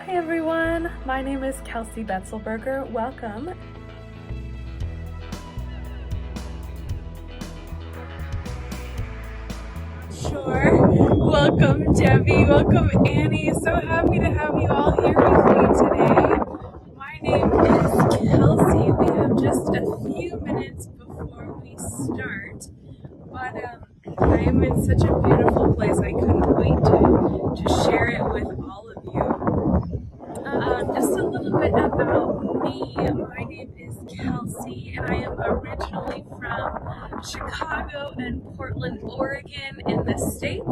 Hi everyone, my name is Kelsey Betzelberger. Welcome. Sure. Welcome Debbie, welcome Annie. So happy to have you all here with me today. My name is Kelsey. We have just a few minutes before we start, but I am in such a beautiful place. I couldn't wait to share it with all of you. Just a little bit about me. My name is Kelsey, and I am originally from Chicago and Portland, Oregon in the States.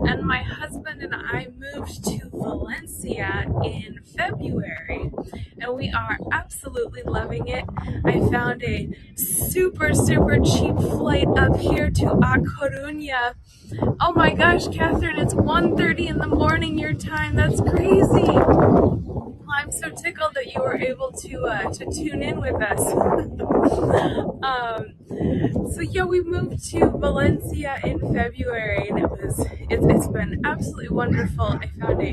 And my husband and I moved to Valencia in February, and we are absolutely loving it. I found a super cheap flight up here to A Coruña. Oh my gosh, Catherine, it's 1:30 in the morning your time. That's crazy. I'm so tickled that you were able to tune in with us. So yeah, we moved to Valencia in February, and it's been absolutely wonderful. I found a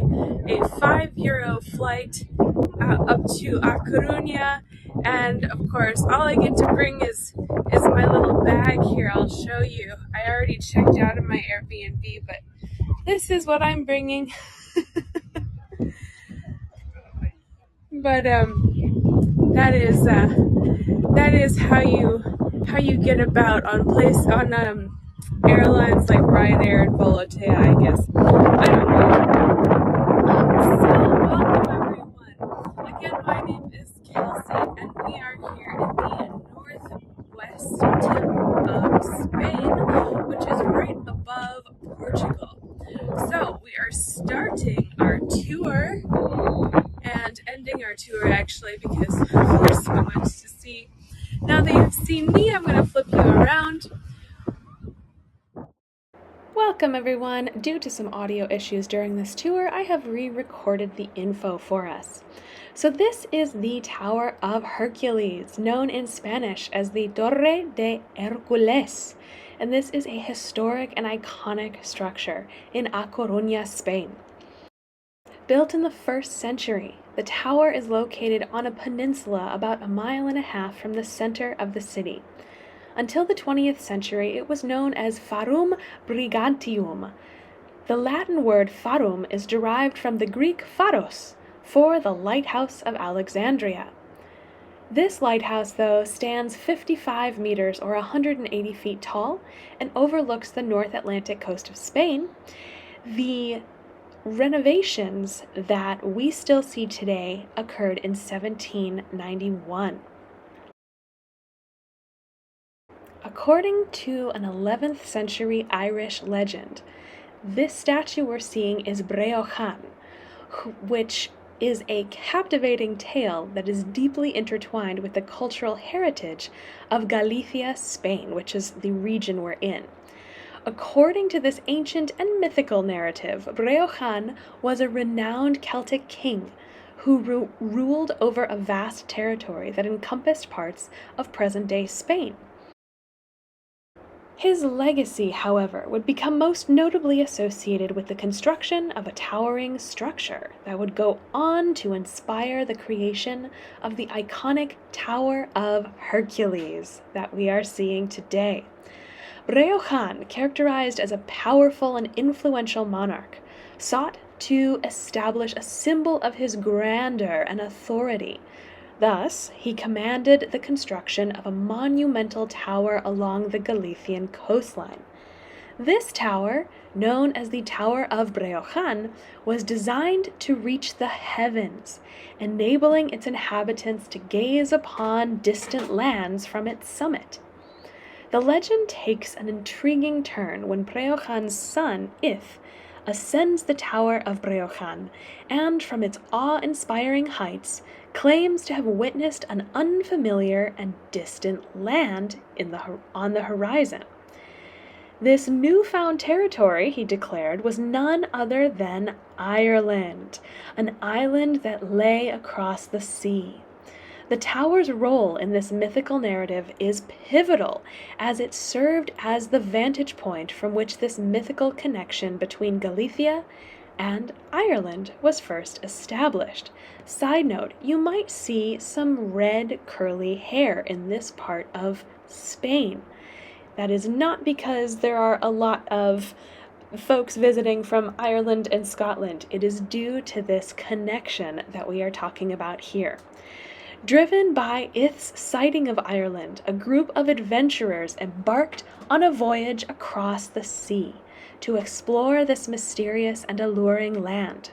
€5 flight up to A Coruña, and of course, all I get to bring is my little bag here. I'll show you. I already checked out of my Airbnb, but this is what I'm bringing. But that is how you get about on airlines like Ryanair and Volotea, I guess. I don't know. So welcome everyone. Again, my name is Kelsey, and we are here in the northwest tip of Spain, which is right above Portugal. So we are starting our tour and ending our tour actually because there's so much to see. Now that you've seen me, I'm going to flip you around. Welcome everyone. Due to some audio issues during this tour, I have re-recorded the info for us. So this is the Tower of Hercules, known in Spanish as the Torre de Hercules. And this is a historic and iconic structure in A Coruña, Spain. Built in the 1st century, the tower is located on a peninsula about 1.5 miles from the center of the city. Until the 20th century, it was known as Forum Brigantium. The Latin word forum is derived from the Greek pharos, for the lighthouse of Alexandria. This lighthouse, though, stands 55 meters or 180 feet tall and overlooks the North Atlantic coast of Spain. The renovations that we still see today occurred in 1791. According to an 11th century Irish legend, this statue we're seeing is Breoghan, which is a captivating tale that is deeply intertwined with the cultural heritage of Galicia, Spain, which is the region we're in. According to this ancient and mythical narrative, Breoghan was a renowned Celtic king who ruled over a vast territory that encompassed parts of present-day Spain. His legacy, however, would become most notably associated with the construction of a towering structure that would go on to inspire the creation of the iconic Tower of Hercules that we are seeing today. Breoghan, characterized as a powerful and influential monarch, sought to establish a symbol of his grandeur and authority. Thus, he commanded the construction of a monumental tower along the Galician coastline. This tower, known as the Tower of Breoghan, was designed to reach the heavens, enabling its inhabitants to gaze upon distant lands from its summit. The legend takes an intriguing turn when Breoghan's son, Ith, ascends the Tower of Breoghan, and from its awe-inspiring heights, claims to have witnessed an unfamiliar and distant land on the horizon. This newfound territory, he declared, was none other than Ireland, an island that lay across the sea. The tower's role in this mythical narrative is pivotal, as it served as the vantage point from which this mythical connection between Galicia and Ireland was first established. Side note, you might see some red curly hair in this part of Spain. That is not because there are a lot of folks visiting from Ireland and Scotland. It is due to this connection that we are talking about here. Driven by Ith's sighting of Ireland, a group of adventurers embarked on a voyage across the sea to explore this mysterious and alluring land.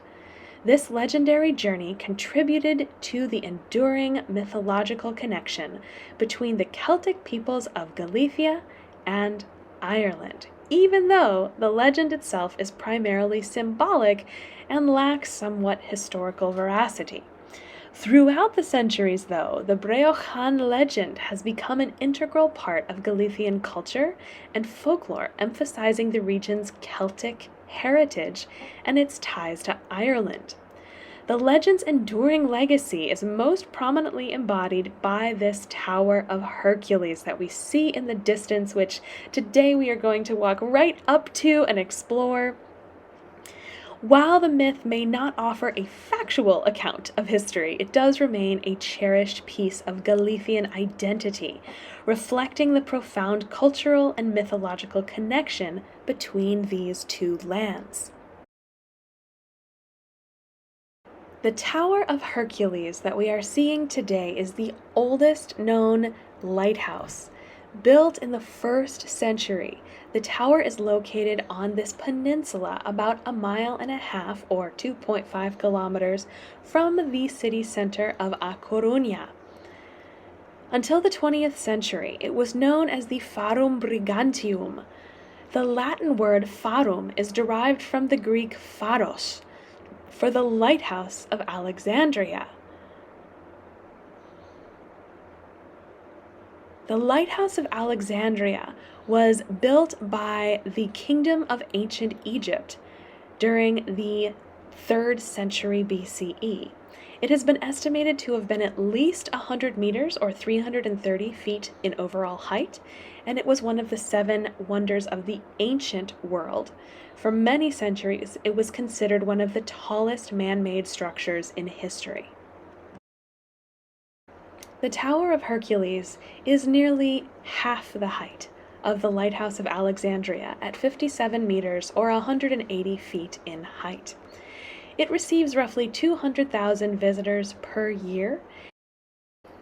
This legendary journey contributed to the enduring mythological connection between the Celtic peoples of Galicia and Ireland, even though the legend itself is primarily symbolic and lacks somewhat historical veracity. Throughout the centuries, though, the Breochan legend has become an integral part of Galician culture and folklore, emphasizing the region's Celtic heritage and its ties to Ireland. The legend's enduring legacy is most prominently embodied by this Tower of Hercules that we see in the distance, which today we are going to walk right up to and explore. While the myth may not offer a factual account of history, it does remain a cherished piece of Galician identity, reflecting the profound cultural and mythological connection between these two lands. The Tower of Hercules that we are seeing today is the oldest known lighthouse. Built in the 1st century, the tower is located on this peninsula about 1.5 miles or 2.5 kilometers from the city center of A Coruña. Until the 20th century, it was known as the Forum Brigantium. The Latin word forum is derived from the Greek pharos, for the lighthouse of Alexandria. The lighthouse of Alexandria was built by the Kingdom of Ancient Egypt during the 3rd century BCE. It has been estimated to have been at least 100 meters or 330 feet in overall height, and it was one of the 7 wonders of the ancient world. For many centuries, it was considered one of the tallest man-made structures in history. The Tower of Hercules is nearly half the height of the Lighthouse of Alexandria at 57 meters or 180 feet in height. It receives roughly 200,000 visitors per year,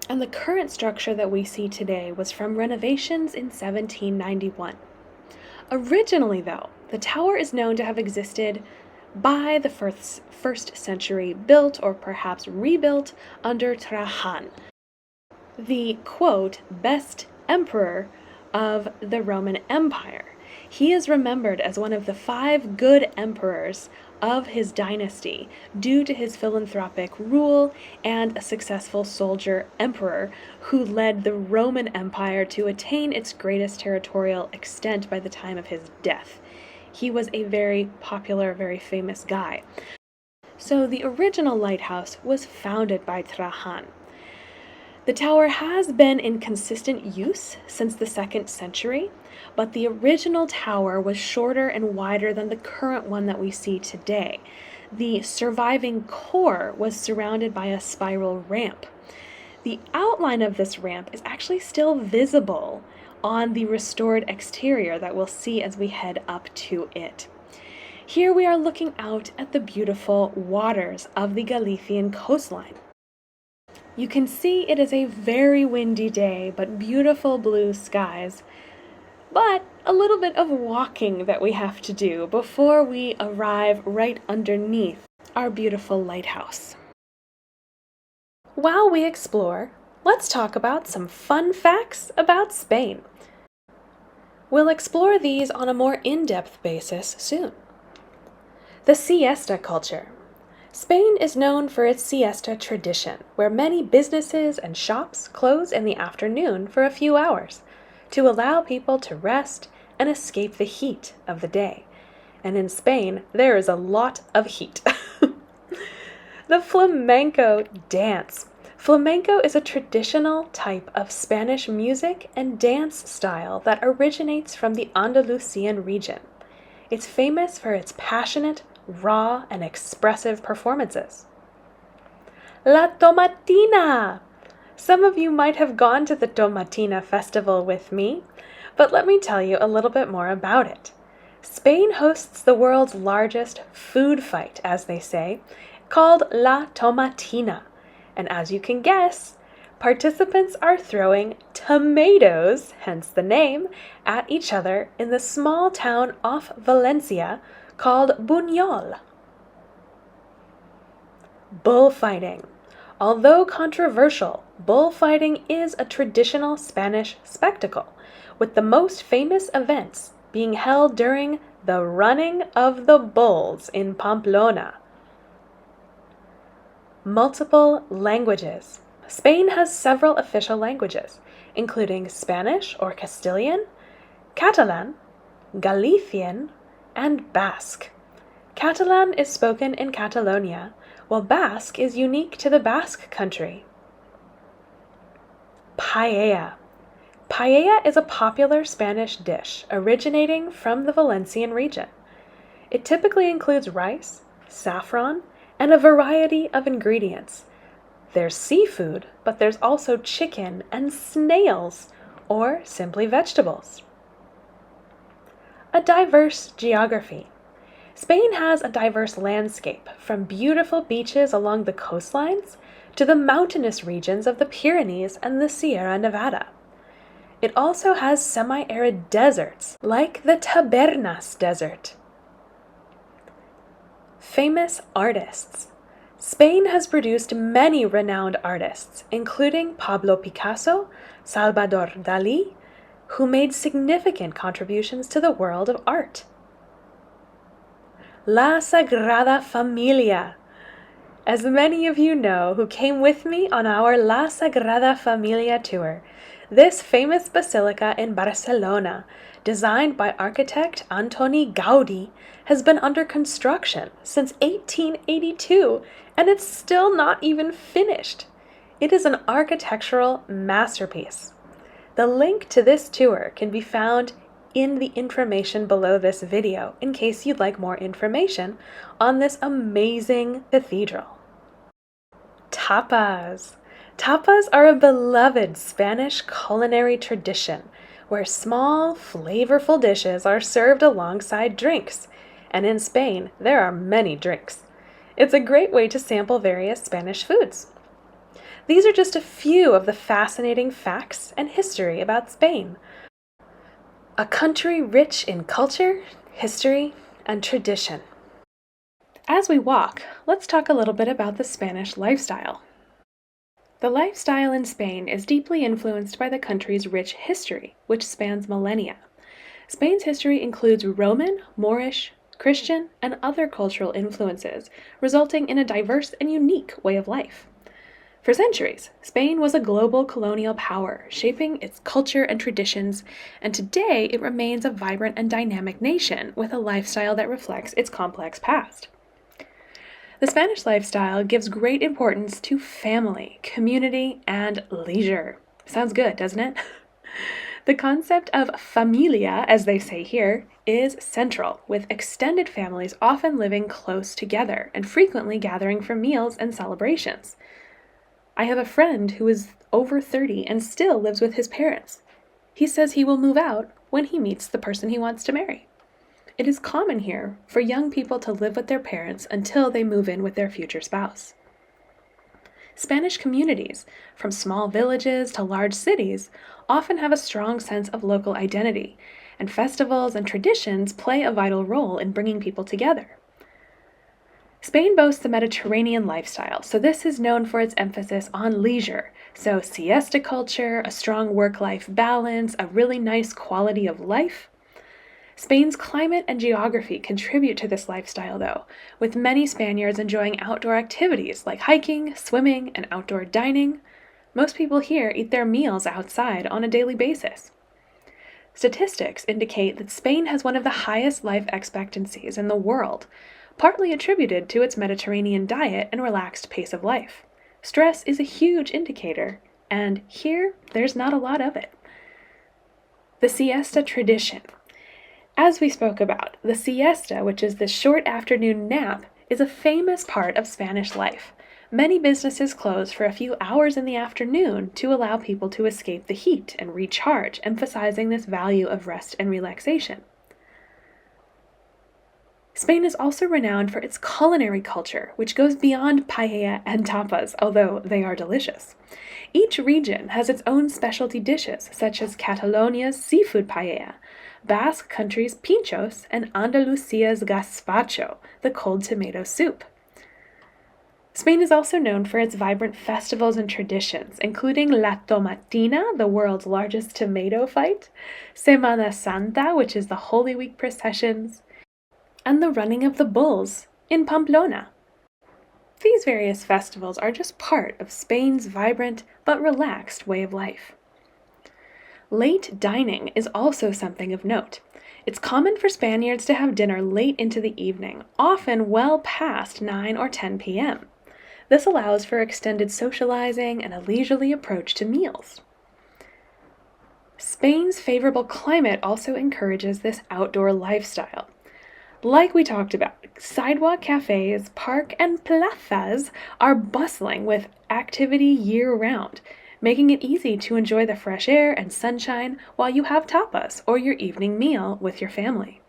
and the current structure that we see today was from renovations in 1791. Originally, though, the tower is known to have existed by the 1st century, built or perhaps rebuilt under Trajan, the, quote, best emperor of the Roman Empire. He is remembered as one of the 5 good emperors of his dynasty due to his philanthropic rule and a successful soldier emperor who led the Roman Empire to attain its greatest territorial extent by the time of his death. He was a very popular, very famous guy. So the original lighthouse was founded by Trajan. The tower has been in consistent use since the 2nd century, but the original tower was shorter and wider than the current one that we see today. The surviving core was surrounded by a spiral ramp. The outline of this ramp is actually still visible on the restored exterior that we'll see as we head up to it. Here we are looking out at the beautiful waters of the Galician coastline. You can see it is a very windy day, but beautiful blue skies, but a little bit of walking that we have to do before we arrive right underneath our beautiful lighthouse. While we explore, let's talk about some fun facts about Spain. We'll explore these on a more in-depth basis soon. The siesta culture. Spain is known for its siesta tradition, where many businesses and shops close in the afternoon for a few hours to allow people to rest and escape the heat of the day. And in Spain, there is a lot of heat. The flamenco dance. Flamenco is a traditional type of Spanish music and dance style that originates from the Andalusian region. It's famous for its passionate, raw, and expressive performances. La Tomatina! Some of you might have gone to the Tomatina festival with me, but let me tell you a little bit more about it. Spain hosts the world's largest food fight, as they say, called La Tomatina. And as you can guess, participants are throwing tomatoes, hence the name, at each other in the small town off Valencia called Buñol. Bullfighting. Although controversial, bullfighting is a traditional Spanish spectacle, with the most famous events being held during the running of the bulls in Pamplona. Multiple languages. Spain has several official languages, including Spanish or Castilian, Catalan, Galician, and Basque. Catalan is spoken in Catalonia, while Basque is unique to the Basque country. Paella. Paella is a popular Spanish dish originating from the Valencian region. It typically includes rice, saffron, and a variety of ingredients. There's seafood, but there's also chicken and snails, or simply vegetables. A diverse geography. Spain has a diverse landscape, from beautiful beaches along the coastlines to the mountainous regions of the Pyrenees and the Sierra Nevada. It also has semi-arid deserts, like the Tabernas Desert. Famous artists. Spain has produced many renowned artists, including Pablo Picasso, Salvador Dalí, who made significant contributions to the world of art. La Sagrada Familia. As many of you know who came with me on our La Sagrada Familia tour, this famous basilica in Barcelona, designed by architect Antoni Gaudí, has been under construction since 1882, and it's still not even finished. It is an architectural masterpiece. The link to this tour can be found in the information below this video in case you'd like more information on this amazing cathedral. Tapas. Tapas are a beloved Spanish culinary tradition where small, flavorful dishes are served alongside drinks, and in Spain there are many drinks. It's a great way to sample various Spanish foods. These are just a few of the fascinating facts and history about Spain. A country rich in culture, history, and tradition. As we walk, let's talk a little bit about the Spanish lifestyle. The lifestyle in Spain is deeply influenced by the country's rich history, which spans millennia. Spain's history includes Roman, Moorish, Christian, and other cultural influences, resulting in a diverse and unique way of life. For centuries, Spain was a global colonial power, shaping its culture and traditions, and today it remains a vibrant and dynamic nation with a lifestyle that reflects its complex past. The Spanish lifestyle gives great importance to family, community, and leisure. Sounds good, doesn't it? The concept of familia, as they say here, is central, with extended families often living close together and frequently gathering for meals and celebrations. I have a friend who is over 30 and still lives with his parents. He says he will move out when he meets the person he wants to marry. It is common here for young people to live with their parents until they move in with their future spouse. Spanish communities, from small villages to large cities, often have a strong sense of local identity, and festivals and traditions play a vital role in bringing people together. Spain boasts a Mediterranean lifestyle, so this is known for its emphasis on leisure, so siesta culture, a strong work-life balance, a really nice quality of life. Spain's climate and geography contribute to this lifestyle, though, with many Spaniards enjoying outdoor activities like hiking, swimming, and outdoor dining. Most people here eat their meals outside on a daily basis. Statistics indicate that Spain has one of the highest life expectancies in the world, partly attributed to its Mediterranean diet and relaxed pace of life. Stress is a huge indicator, and here there's not a lot of it. The siesta tradition. As we spoke about, the siesta, which is the short afternoon nap, is a famous part of Spanish life. Many businesses close for a few hours in the afternoon to allow people to escape the heat and recharge, emphasizing this value of rest and relaxation. Spain is also renowned for its culinary culture, which goes beyond paella and tapas, although they are delicious. Each region has its own specialty dishes, such as Catalonia's seafood paella, Basque Country's pinchos, and Andalusia's gazpacho, the cold tomato soup. Spain is also known for its vibrant festivals and traditions, including La Tomatina, the world's largest tomato fight, Semana Santa, which is the Holy Week processions, and the running of the bulls in Pamplona. These various festivals are just part of Spain's vibrant but relaxed way of life. Late dining is also something of note. It's common for Spaniards to have dinner late into the evening, often well past 9 or 10 p.m. This allows for extended socializing and a leisurely approach to meals. Spain's favorable climate also encourages this outdoor lifestyle. Like we talked about, sidewalk cafes, park, and plazas are bustling with activity year-round, making it easy to enjoy the fresh air and sunshine while you have tapas or your evening meal with your family.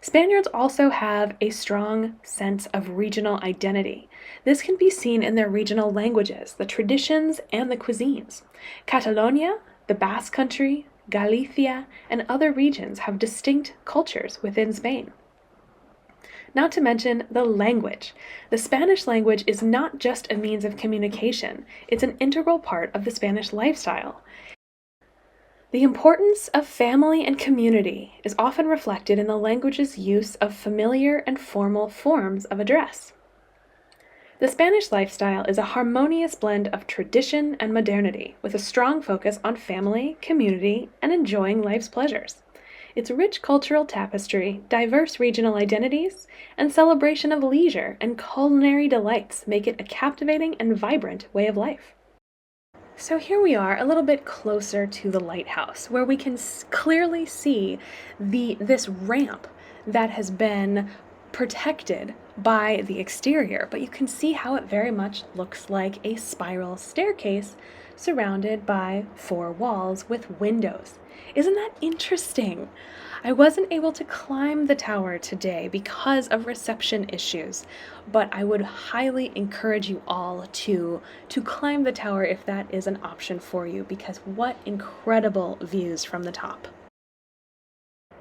Spaniards also have a strong sense of regional identity. This can be seen in their regional languages, the traditions, and the cuisines. Catalonia, the Basque Country, Galicia, and other regions have distinct cultures within Spain. Not to mention the language. The Spanish language is not just a means of communication, it's an integral part of the Spanish lifestyle. The importance of family and community is often reflected in the language's use of familiar and formal forms of address. The Spanish lifestyle is a harmonious blend of tradition and modernity, with a strong focus on family, community, and enjoying life's pleasures. Its rich cultural tapestry, diverse regional identities, and celebration of leisure and culinary delights make it a captivating and vibrant way of life. So here we are, a little bit closer to the lighthouse, where we can clearly see this ramp that has been protected by the exterior, but you can see how it very much looks like a spiral staircase surrounded by 4 walls with windows. Isn't that interesting? I wasn't able to climb the tower today because of reception issues, but I would highly encourage you all to climb the tower if that is an option for you, because what incredible views from the top.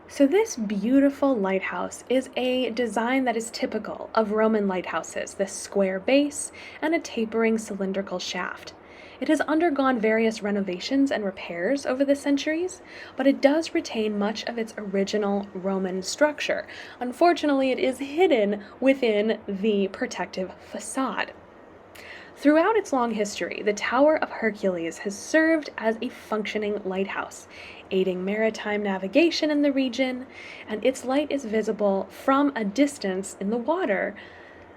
So this beautiful lighthouse is a design that is typical of Roman lighthouses, this square base and a tapering cylindrical shaft. It has undergone various renovations and repairs over the centuries, but it does retain much of its original Roman structure. Unfortunately, it is hidden within the protective facade. Throughout its long history, the Tower of Hercules has served as a functioning lighthouse, aiding maritime navigation in the region, and its light is visible from a distance in the water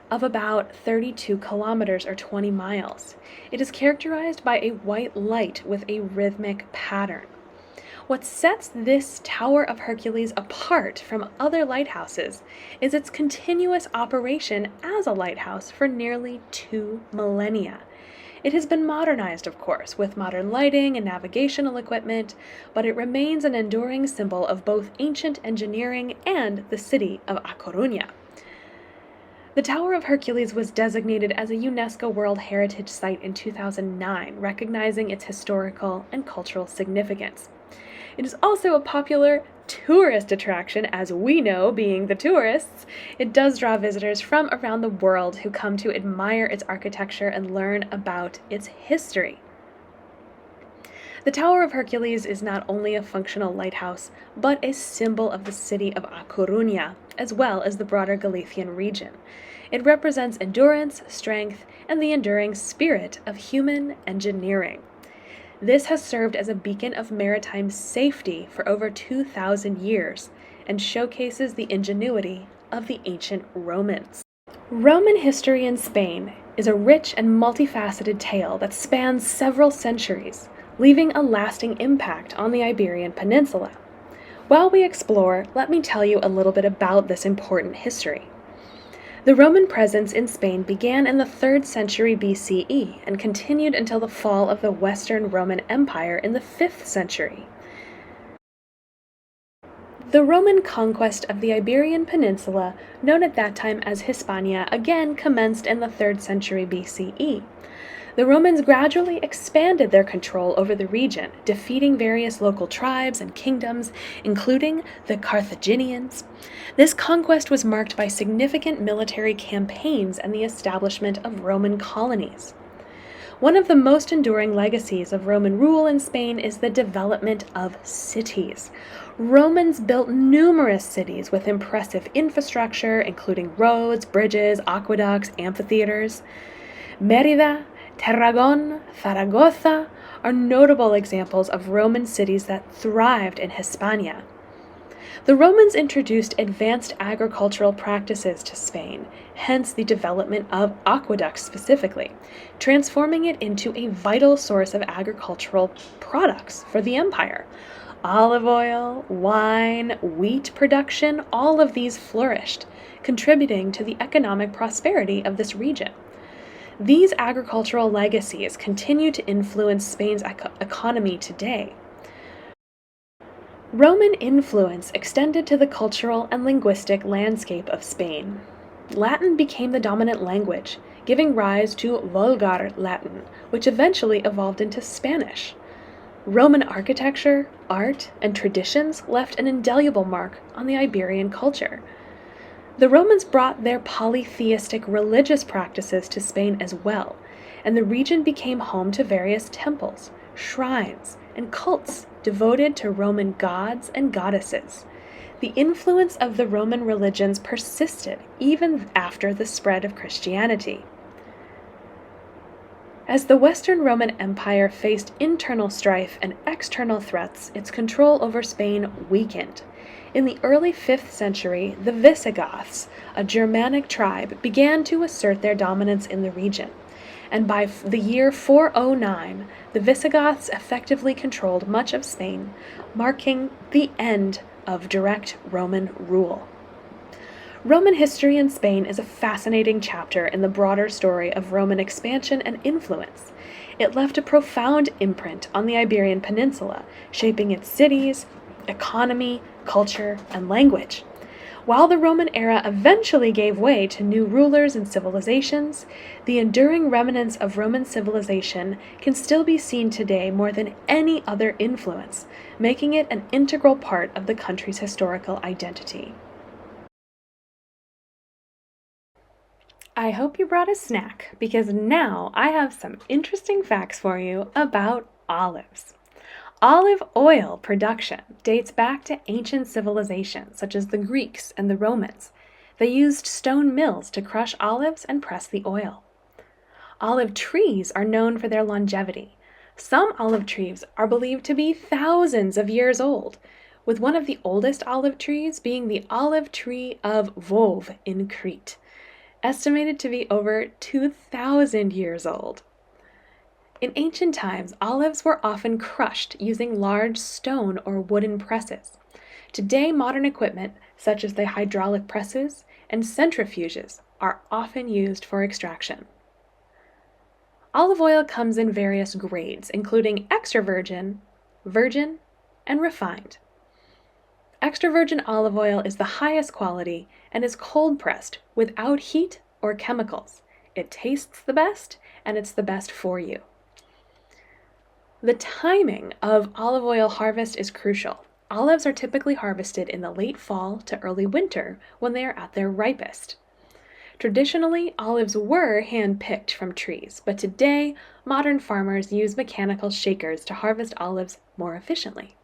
of about 32 kilometers or 20 miles. It is characterized by a white light with a rhythmic pattern. What sets this Tower of Hercules apart from other lighthouses is its continuous operation as a lighthouse for nearly 2 millennia. It has been modernized, of course, with modern lighting and navigational equipment, but it remains an enduring symbol of both ancient engineering and the city of A Coruña. The Tower of Hercules was designated as a UNESCO World Heritage Site in 2009, recognizing its historical and cultural significance. It is also a popular tourist attraction, as we know, being the tourists. It does draw visitors from around the world who come to admire its architecture and learn about its history. The Tower of Hercules is not only a functional lighthouse, but a symbol of the city of A Coruña, as well as the broader Galician region. It represents endurance, strength, and the enduring spirit of human engineering. This has served as a beacon of maritime safety for over 2,000 years and showcases the ingenuity of the ancient Romans. Roman history in Spain is a rich and multifaceted tale that spans several centuries, leaving a lasting impact on the Iberian Peninsula. While we explore, let me tell you a little bit about this important history. The Roman presence in Spain began in the 3rd century BCE and continued until the fall of the Western Roman Empire in the 5th century. The Roman conquest of the Iberian Peninsula, known at that time as Hispania, again commenced in the 3rd century BCE. The Romans gradually expanded their control over the region, defeating various local tribes and kingdoms, including the Carthaginians. This conquest was marked by significant military campaigns and the establishment of Roman colonies. One of the most enduring legacies of Roman rule in Spain is the development of cities. Romans built numerous cities with impressive infrastructure, including roads, bridges, aqueducts, amphitheaters. Mérida, Tarragón, Zaragoza are notable examples of Roman cities that thrived in Hispania. The Romans introduced advanced agricultural practices to Spain, hence the development of aqueducts specifically, transforming it into a vital source of agricultural products for the empire. Olive oil, wine, wheat production, all of these flourished, contributing to the economic prosperity of this region. These agricultural legacies continue to influence Spain's economy today. Roman influence extended to the cultural and linguistic landscape of Spain. Latin became the dominant language, giving rise to Vulgar Latin, which eventually evolved into Spanish. Roman architecture, art, and traditions left an indelible mark on the Iberian culture. The Romans brought their polytheistic religious practices to Spain as well, and the region became home to various temples, shrines, and cults devoted to Roman gods and goddesses. The influence of the Roman religions persisted even after the spread of Christianity. As the Western Roman Empire faced internal strife and external threats, its control over Spain weakened. In the early 5th century, the Visigoths, a Germanic tribe, began to assert their dominance in the region, and by the year 409, the Visigoths effectively controlled much of Spain, marking the end of direct Roman rule. Roman history in Spain is a fascinating chapter in the broader story of Roman expansion and influence. It left a profound imprint on the Iberian Peninsula, shaping its cities, economy, culture, and language. While the Roman era eventually gave way to new rulers and civilizations, the enduring remnants of Roman civilization can still be seen today more than any other influence, making it an integral part of the country's historical identity. I hope you brought a snack, because now I have some interesting facts for you about olives. Olive oil production dates back to ancient civilizations such as the Greeks and the Romans. They used stone mills to crush olives and press the oil. Olive trees are known for their longevity. Some olive trees are believed to be thousands of years old, with one of the oldest olive trees being the olive tree of Vouv in Crete, estimated to be over 2,000 years old. In ancient times, olives were often crushed using large stone or wooden presses. Today, modern equipment, such as the hydraulic presses and centrifuges, are often used for extraction. Olive oil comes in various grades, including extra virgin, virgin, and refined. Extra virgin olive oil is the highest quality and is cold pressed without heat or chemicals. It tastes the best, and it's the best for you. The timing of olive oil harvest is crucial. Olives are typically harvested in the late fall to early winter when they are at their ripest. Traditionally, olives were hand-picked from trees, but today, modern farmers use mechanical shakers to harvest olives more efficiently.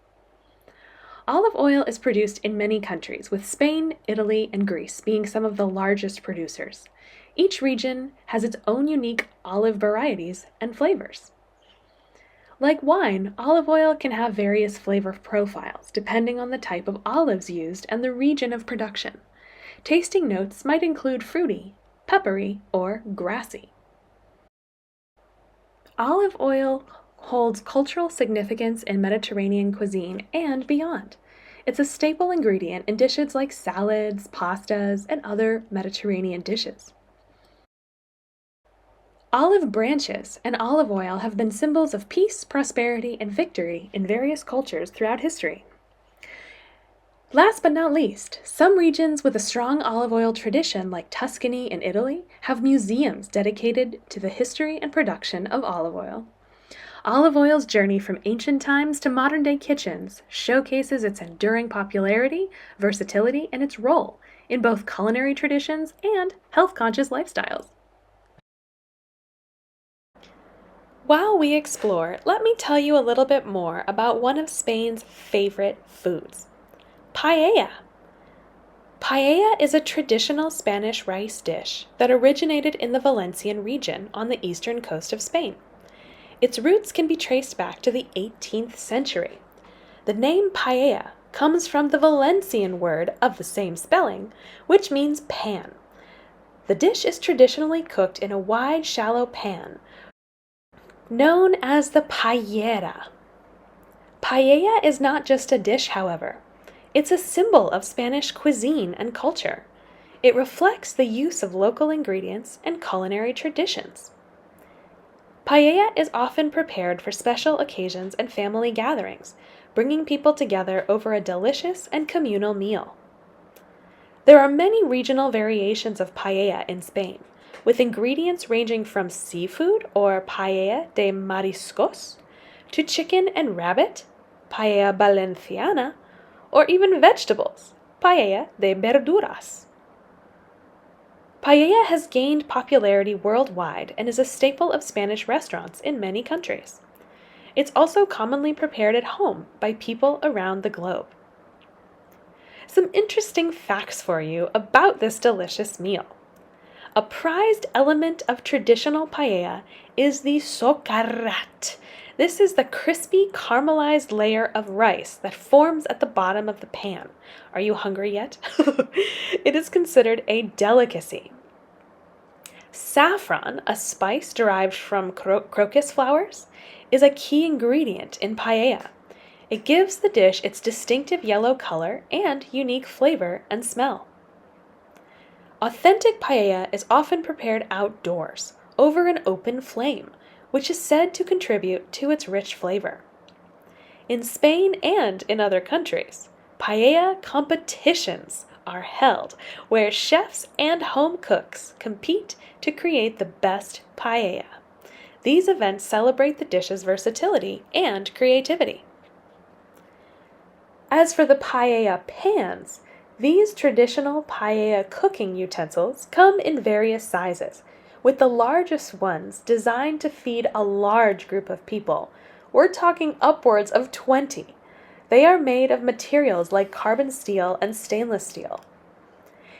Olive oil is produced in many countries, with Spain, Italy, and Greece being some of the largest producers. Each region has its own unique olive varieties and flavors. Like wine, olive oil can have various flavor profiles depending on the type of olives used and the region of production. Tasting notes might include fruity, peppery, or grassy. Olive oil holds cultural significance in Mediterranean cuisine and beyond. It's a staple ingredient in dishes like salads, pastas, and other Mediterranean dishes. Olive branches and olive oil have been symbols of peace, prosperity, and victory in various cultures throughout history. Last but not least, some regions with a strong olive oil tradition, like Tuscany in Italy, have museums dedicated to the history and production of olive oil. Olive oil's journey from ancient times to modern-day kitchens showcases its enduring popularity, versatility, and its role in both culinary traditions and health-conscious lifestyles. While we explore, let me tell you a little bit more about one of Spain's favorite foods, paella. Paella is a traditional Spanish rice dish that originated in the Valencian region on the eastern coast of Spain. Its roots can be traced back to the 18th century. The name paella comes from the Valencian word of the same spelling, which means pan. The dish is traditionally cooked in a wide, shallow pan, known as the paellera. Paella is not just a dish, however. It's a symbol of Spanish cuisine and culture. It reflects the use of local ingredients and culinary traditions. Paella is often prepared for special occasions and family gatherings, bringing people together over a delicious and communal meal. There are many regional variations of paella in Spain, with ingredients ranging from seafood or paella de mariscos to chicken and rabbit, paella valenciana, or even vegetables, paella de verduras. Paella has gained popularity worldwide and is a staple of Spanish restaurants in many countries. It's also commonly prepared at home by people around the globe. Some interesting facts for you about this delicious meal. A prized element of traditional paella is the socarrat. This is the crispy, caramelized layer of rice that forms at the bottom of the pan. Are you hungry yet? It is considered a delicacy. Saffron, a spice derived from crocus flowers, is a key ingredient in paella. It gives the dish its distinctive yellow color and unique flavor and smell. Authentic paella is often prepared outdoors, over an open flame, which is said to contribute to its rich flavor. In Spain and in other countries, paella competitions are held, where chefs and home cooks compete to create the best paella. These events celebrate the dish's versatility and creativity. As for the paella pans, these traditional paella cooking utensils come in various sizes, with the largest ones designed to feed a large group of people. We're talking upwards of 20. They are made of materials like carbon steel and stainless steel.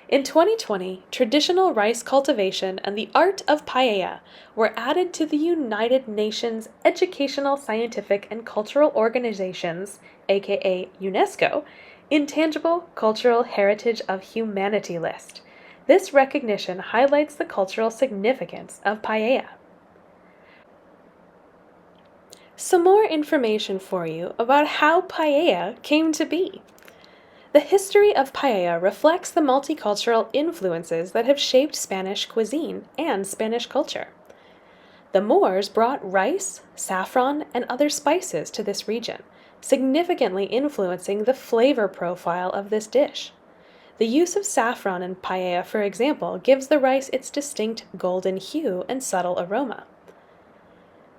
In 2020, traditional rice cultivation and the art of paella were added to the United Nations Educational, Scientific, and Cultural Organization's, aka UNESCO, Intangible Cultural Heritage of Humanity list. This recognition highlights the cultural significance of paella. Some more information for you about how paella came to be. The history of paella reflects the multicultural influences that have shaped Spanish cuisine and Spanish culture. The Moors brought rice, saffron, and other spices to this region, significantly influencing the flavor profile of this dish. The use of saffron in paella, for example, gives the rice its distinct golden hue and subtle aroma.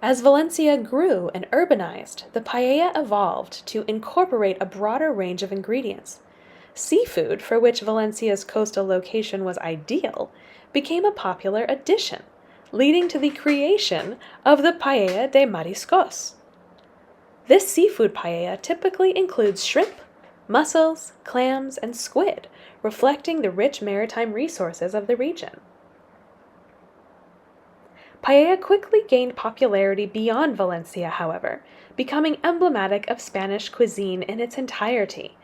As Valencia grew and urbanized, the paella evolved to incorporate a broader range of ingredients. Seafood, for which Valencia's coastal location was ideal, became a popular addition, leading to the creation of the paella de mariscos. This seafood paella typically includes shrimp, mussels, clams, and squid, reflecting the rich maritime resources of the region. Paella quickly gained popularity beyond Valencia, however, becoming emblematic of Spanish cuisine in its entirety.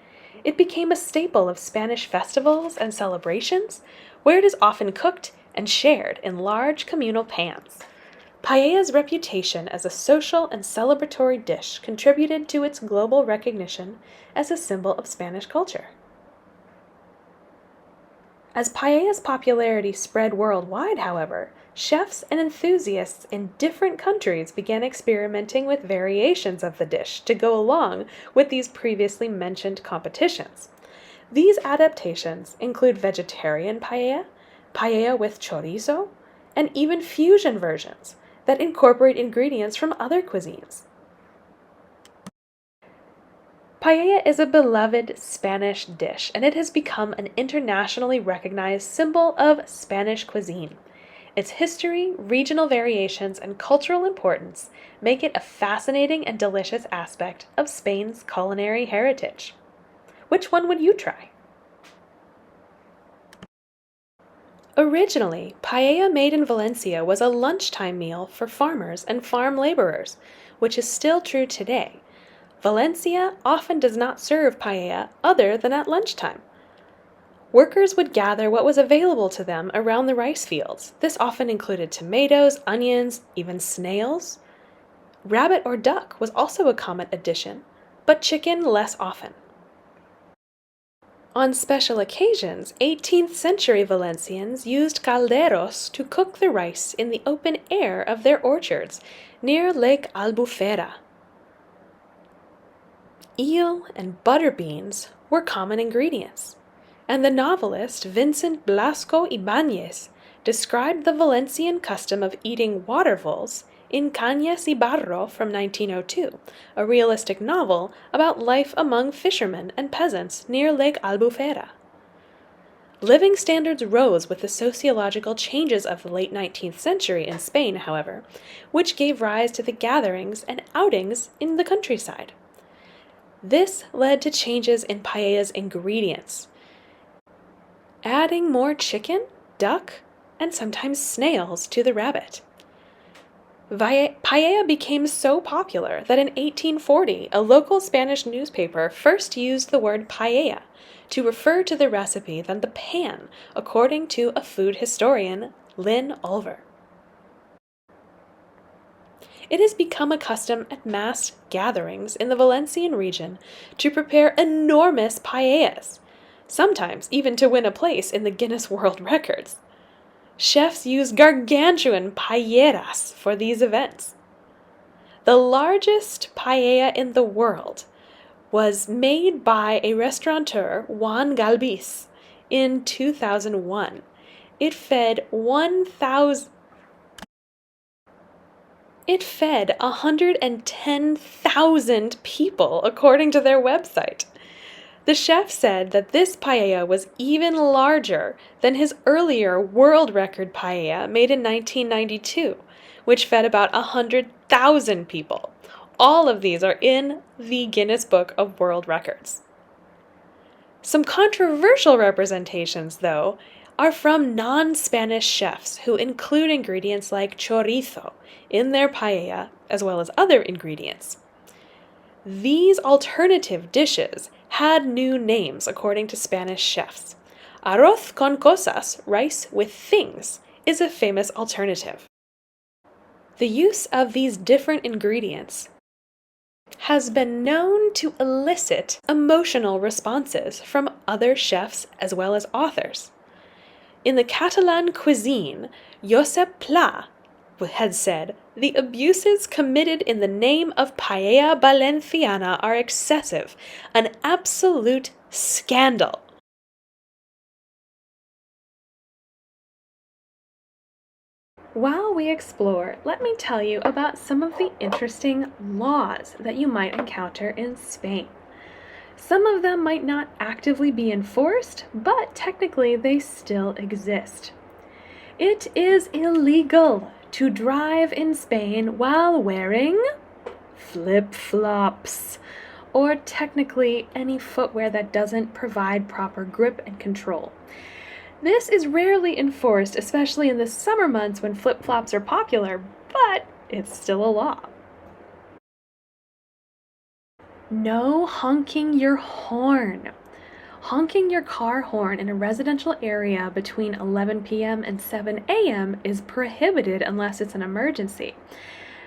It became a staple of Spanish festivals and celebrations, where it is often cooked and shared in large communal pans. Paella's reputation as a social and celebratory dish contributed to its global recognition as a symbol of Spanish culture. As paella's popularity spread worldwide, however, chefs and enthusiasts in different countries began experimenting with variations of the dish to go along with these previously mentioned competitions. These adaptations include vegetarian paella, paella with chorizo, and even fusion versions that incorporate ingredients from other cuisines. Paella is a beloved Spanish dish, and it has become an internationally recognized symbol of Spanish cuisine. Its history, regional variations, and cultural importance make it a fascinating and delicious aspect of Spain's culinary heritage. Which one would you try? Originally, paella made in Valencia was a lunchtime meal for farmers and farm laborers, which is still true today. Valencia often does not serve paella other than at lunchtime. Workers would gather what was available to them around the rice fields. This often included tomatoes, onions, even snails. Rabbit or duck was also a common addition, but chicken less often. On special occasions, 18th century Valencians used calderos to cook the rice in the open air of their orchards near Lake Albufera. Eel and butter beans were common ingredients, and the novelist Vincent Blasco Ibáñez described the Valencian custom of eating water voles in Cañas y Barro from 1902, a realistic novel about life among fishermen and peasants near Lake Albufera. Living standards rose with the sociological changes of the late 19th century in Spain, however, which gave rise to the gatherings and outings in the countryside. This led to changes in paella's ingredients, adding more chicken, duck, and sometimes snails to the rabbit. Paella became so popular that in 1840, a local Spanish newspaper first used the word paella to refer to the recipe than the pan, according to a food historian, Lynn Ulver. It has become a custom at mass gatherings in the Valencian region to prepare enormous paellas, sometimes even to win a place in the Guinness World Records. Chefs use gargantuan paelleras for these events. The largest paella in the world was made by a restaurateur, Juan Galvis, in 2001. It fed 110,000 people, according to their website. The chef said that this paella was even larger than his earlier world record paella made in 1992, which fed about 100,000 people. All of these are in the Guinness Book of World Records. Some controversial representations, though, are from non-Spanish chefs who include ingredients like chorizo in their paella, as well as other ingredients. These alternative dishes had new names according to Spanish chefs. Arroz con cosas, rice with things, is a famous alternative. The use of these different ingredients has been known to elicit emotional responses from other chefs as well as authors. In the Catalan cuisine, Josep Pla had said, "The abuses committed in the name of paella valenciana are excessive, an absolute scandal." While we explore, let me tell you about some of the interesting laws that you might encounter in Spain. Some of them might not actively be enforced, but technically they still exist. It is illegal to drive in Spain while wearing flip-flops, or technically any footwear that doesn't provide proper grip and control. This is rarely enforced, especially in the summer months when flip-flops are popular, but it's still a law. No honking your horn. Honking your car horn in a residential area between 11 p.m. and 7 a.m. is prohibited unless it's an emergency.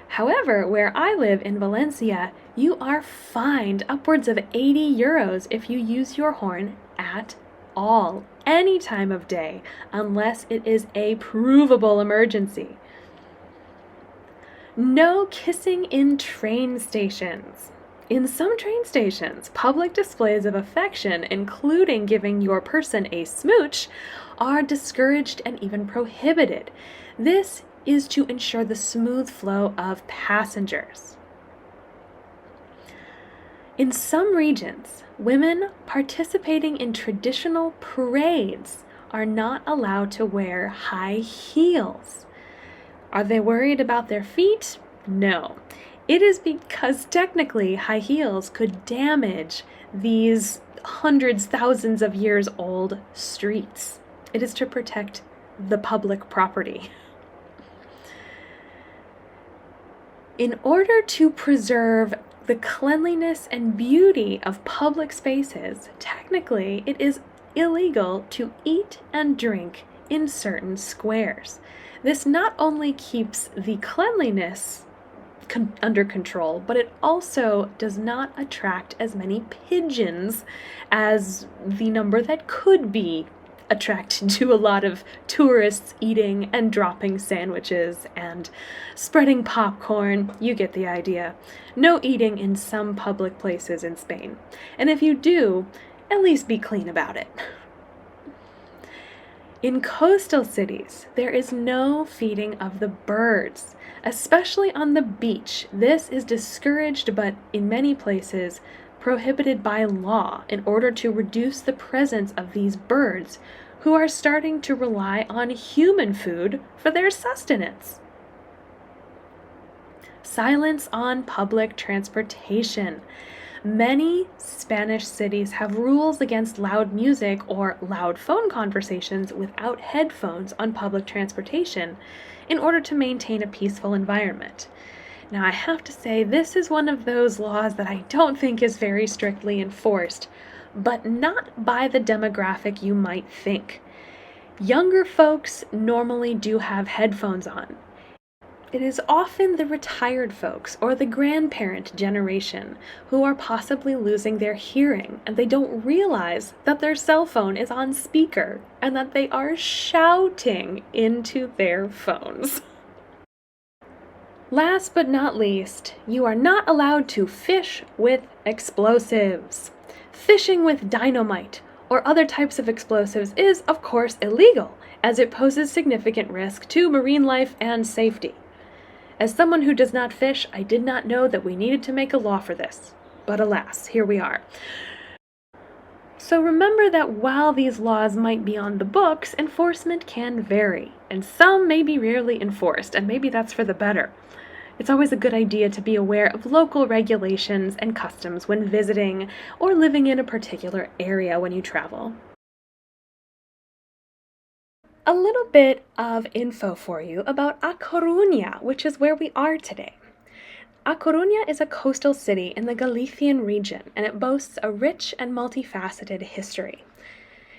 However, where I live in Valencia, you are fined upwards of 80 euros if you use your horn at all, any time of day, unless it is a provable emergency. No kissing in train stations. In some train stations, public displays of affection, including giving your person a smooch, are discouraged and even prohibited. This is to ensure the smooth flow of passengers. In some regions, women participating in traditional parades are not allowed to wear high heels. Are they worried about their feet? No. It is because technically high heels could damage these hundreds, thousands of years old streets. It is to protect the public property. In order to preserve the cleanliness and beauty of public spaces, technically it is illegal to eat and drink in certain squares. This not only keeps the cleanliness under control, but it also does not attract as many pigeons as the number that could be attracted to a lot of tourists eating and dropping sandwiches and spreading popcorn. You get the idea. No eating in some public places in Spain. And if you do, at least be clean about it. In coastal cities, there is no feeding of the birds, especially on the beach. This is discouraged, but in many places prohibited by law in order to reduce the presence of these birds who are starting to rely on human food for their sustenance. Silence on public transportation. Many Spanish cities have rules against loud music or loud phone conversations without headphones on public transportation in order to maintain a peaceful environment. Now, I have to say, this is one of those laws that I don't think is very strictly enforced, but not by the demographic you might think. Younger folks normally do have headphones on. It is often the retired folks or the grandparent generation who are possibly losing their hearing, and they don't realize that their cell phone is on speaker and that they are shouting into their phones. Last but not least, you are not allowed to fish with explosives. Fishing with dynamite or other types of explosives is, of course, illegal, as it poses significant risk to marine life and safety. As someone who does not fish, I did not know that we needed to make a law for this. But alas, here we are. So remember that while these laws might be on the books, enforcement can vary, and some may be rarely enforced, and maybe that's for the better. It's always a good idea to be aware of local regulations and customs when visiting or living in a particular area when you travel. A little bit of info for you about A Coruña, which is where we are today. A Coruña is a coastal city in the Galician region, and it boasts a rich and multifaceted history.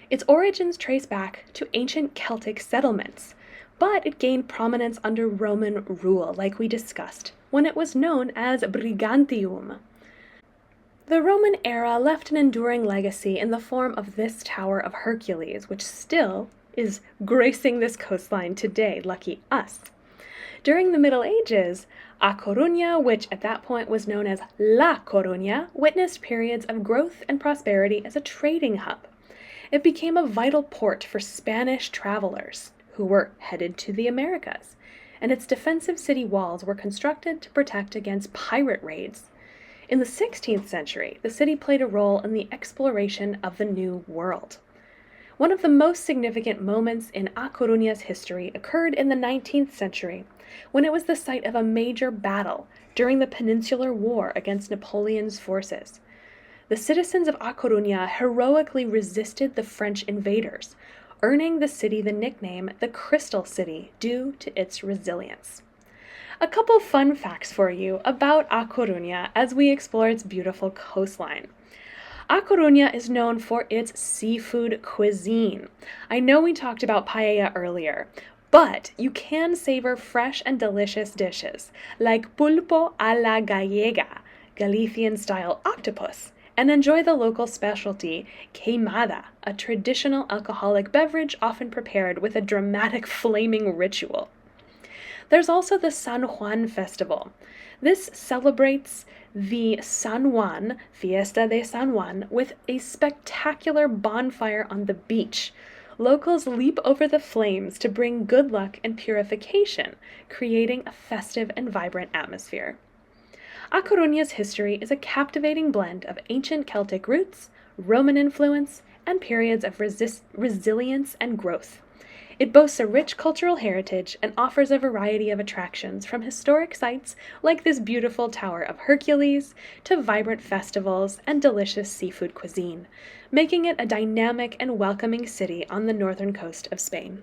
Its origins trace back to ancient Celtic settlements, but it gained prominence under Roman rule, like we discussed, when it was known as Brigantium. The Roman era left an enduring legacy in the form of this Tower of Hercules, which still is gracing this coastline today, lucky us. During the Middle Ages, A Coruña, which at that point was known as La Coruña, witnessed periods of growth and prosperity as a trading hub. It became a vital port for Spanish travelers who were headed to the Americas, and its defensive city walls were constructed to protect against pirate raids. In the 16th century, the city played a role in the exploration of the New World. One of the most significant moments in A Coruña's history occurred in the 19th century, when it was the site of a major battle during the Peninsular War against Napoleon's forces. The citizens of A Coruña heroically resisted the French invaders, earning the city the nickname the Crystal City due to its resilience. A couple fun facts for you about A Coruña as we explore its beautiful coastline. A Coruña is known for its seafood cuisine. I know we talked about paella earlier, but you can savor fresh and delicious dishes like pulpo a la gallega, Galician-style octopus, and enjoy the local specialty, queimada, a traditional alcoholic beverage often prepared with a dramatic flaming ritual. There's also the San Juan Festival. This celebrates the San Juan, Fiesta de San Juan, with a spectacular bonfire on the beach. Locals leap over the flames to bring good luck and purification, creating a festive and vibrant atmosphere. A Coruña's history is a captivating blend of ancient Celtic roots, Roman influence, and periods of resilience and growth. It boasts a rich cultural heritage and offers a variety of attractions from historic sites like this beautiful Tower of Hercules to vibrant festivals and delicious seafood cuisine, making it a dynamic and welcoming city on the northern coast of Spain.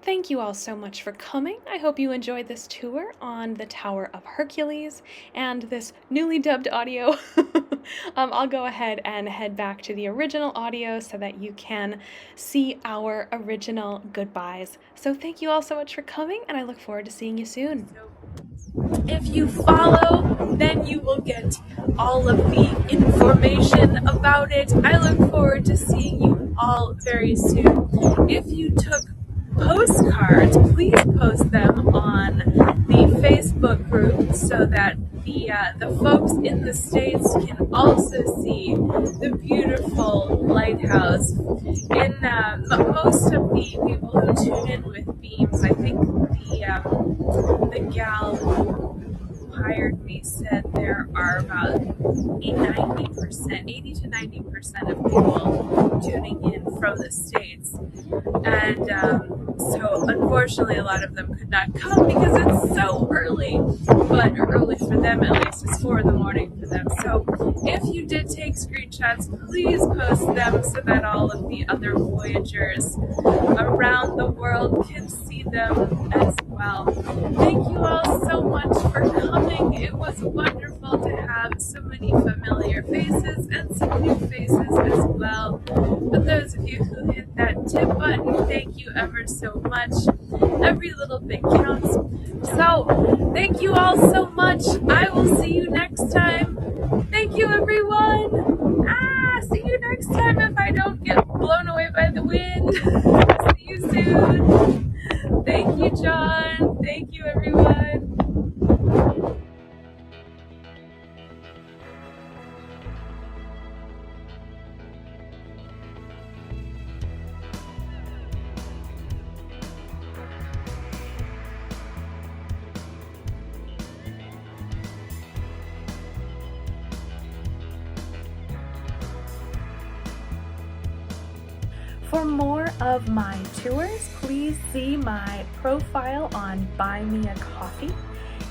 Thank you all so much for coming. I hope you enjoyed this tour on the Tower of Hercules and this newly dubbed audio. I'll go ahead and head back to the original audio so that you can see our original goodbyes. So thank you all so much for coming, and I look forward to seeing you soon. If you follow, then you will get all of the information about it. I look forward to seeing you all very soon. If you took postcards, please post them on the Facebook group so that the folks in the States can also see the beautiful lighthouse. And most of the people who tune in with beams, I think the gal who hired me said there are about 80 to 90% of people tuning in from the States. And so unfortunately a lot of them could not come because it's so early, but early for them at least. It's 4 a.m. for them. So if you did take screenshots, please post them so that all of the other voyagers around the world can see them as well. Thank you all so much for coming. It was wonderful to have so many familiar faces and some new faces as well. For those of you who hit that tip button, thank you ever so much. Every little bit counts. So thank you all so much. I will see you next time. Thank you, everyone. See you next time if I don't get blown away by the wind. See you soon. Thank you, John. Thank you, everyone. For more of my tours, please see my profile on Buy Me a Coffee.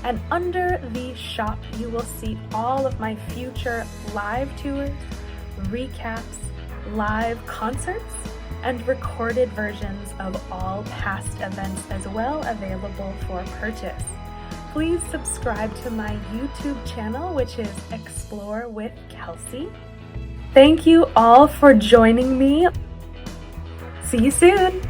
And under the shop, you will see all of my future live tours, recaps, live concerts, and recorded versions of all past events as well available for purchase. Please subscribe to my YouTube channel, which is Explore with Kelsey. Thank you all for joining me. See you soon!